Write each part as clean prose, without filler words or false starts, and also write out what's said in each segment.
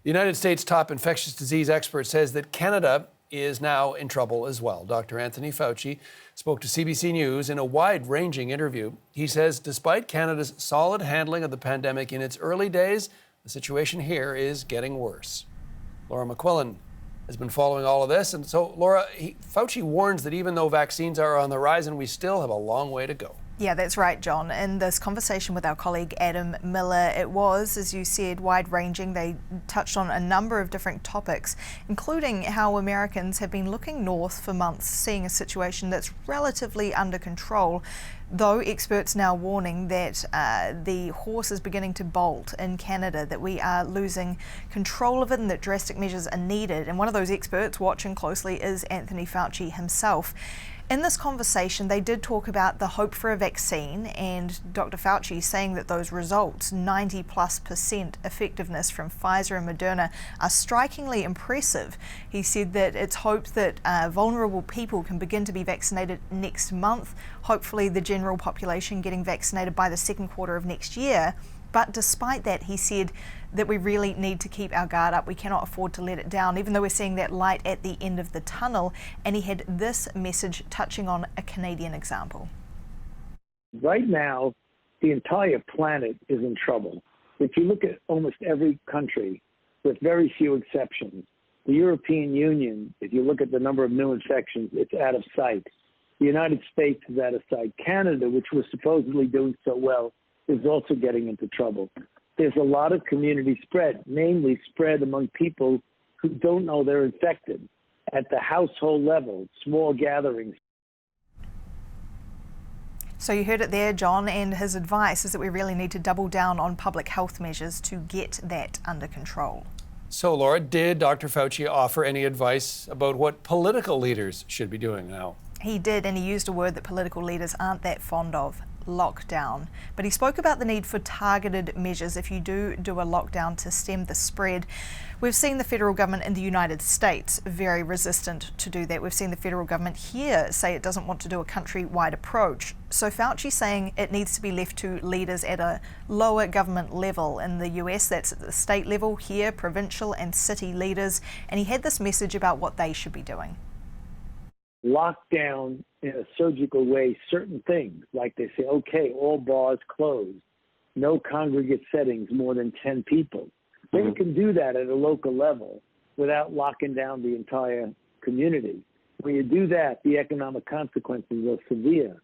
The United States top infectious disease expert says that Canada is now in trouble as well. Dr. Anthony Fauci spoke to CBC News in a wide-ranging interview. He says despite Canada's solid handling of the pandemic in its early days, the situation here is getting worse. Laura McQuillan has been following all of this. And so, Laura, Fauci warns that even though vaccines are on the rise, and we still have a long way to go. Yeah, that's right, John. In this conversation with our colleague Adam Miller, it was, as you said, wide-ranging. They touched on a number of different topics, including how Americans have been looking north for months, seeing a situation that's relatively under control, though experts now warning that the horse is beginning to bolt in Canada, that we are losing control of it and that drastic measures are needed. And one of those experts watching closely is Anthony Fauci himself. In this conversation, they did talk about the hope for a vaccine, and Dr. Fauci saying that those results, 90+% effectiveness from Pfizer and Moderna, are strikingly impressive. He said that it's hoped that vulnerable people can begin to be vaccinated next month, hopefully the general population getting vaccinated by the second quarter of next year. But despite that, he said that we really need to keep our guard up. We cannot afford to let it down, even though we're seeing that light at the end of the tunnel. And he had this message touching on a Canadian example. Right now, the entire planet is in trouble. If you look at almost every country, with very few exceptions, the European Union, if you look at the number of new infections, it's out of sight. The United States is out of sight. Canada, which was supposedly doing so well, is also getting into trouble. There's a lot of community spread, namely spread among people who don't know they're infected at the household level, small gatherings. So you heard it there, John, and his advice is that we really need to double down on public health measures to get that under control. So, Laura, did Dr. Fauci offer any advice about what political leaders should be doing now? He did, and he used a word that political leaders aren't that fond of: lockdown. But he spoke about the need for targeted measures if you do a lockdown to stem the spread. We've seen the federal government in the United States very resistant to do that. We've seen the federal government here say it doesn't want to do a country-wide approach. So Fauci saying it needs to be left to leaders at a lower government level. In the US, that's at the state level, here provincial and city leaders. And he had this message about what they should be doing. Lock down in a surgical way certain things, like they say, okay, all bars closed, no congregate settings more than 10 people. Then you can do that at a local level without locking down the entire community. When you do that, the economic consequences are severe.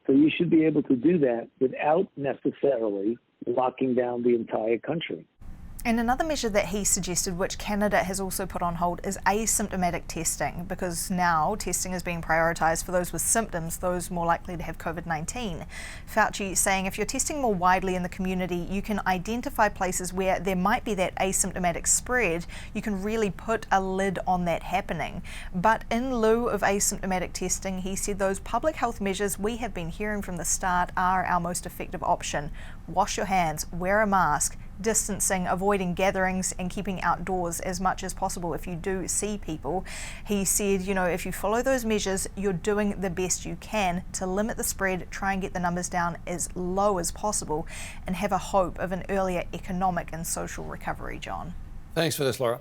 So you should be able to do that without necessarily locking down the entire country. And another measure that he suggested, which Canada has also put on hold, is asymptomatic testing, because now testing is being prioritised for those with symptoms, those more likely to have COVID-19. Fauci saying if you're testing more widely in the community, you can identify places where there might be that asymptomatic spread. You can really put a lid on that happening. But in lieu of asymptomatic testing, he said those public health measures we have been hearing from the start are our most effective option. Wash your hands, wear a mask, distancing, avoiding gatherings and keeping outdoors as much as possible if you do see people. He said, if you follow those measures, you're doing the best you can to limit the spread, try and get the numbers down as low as possible, and have a hope of an earlier economic and social recovery, John. Thanks for this, Laura.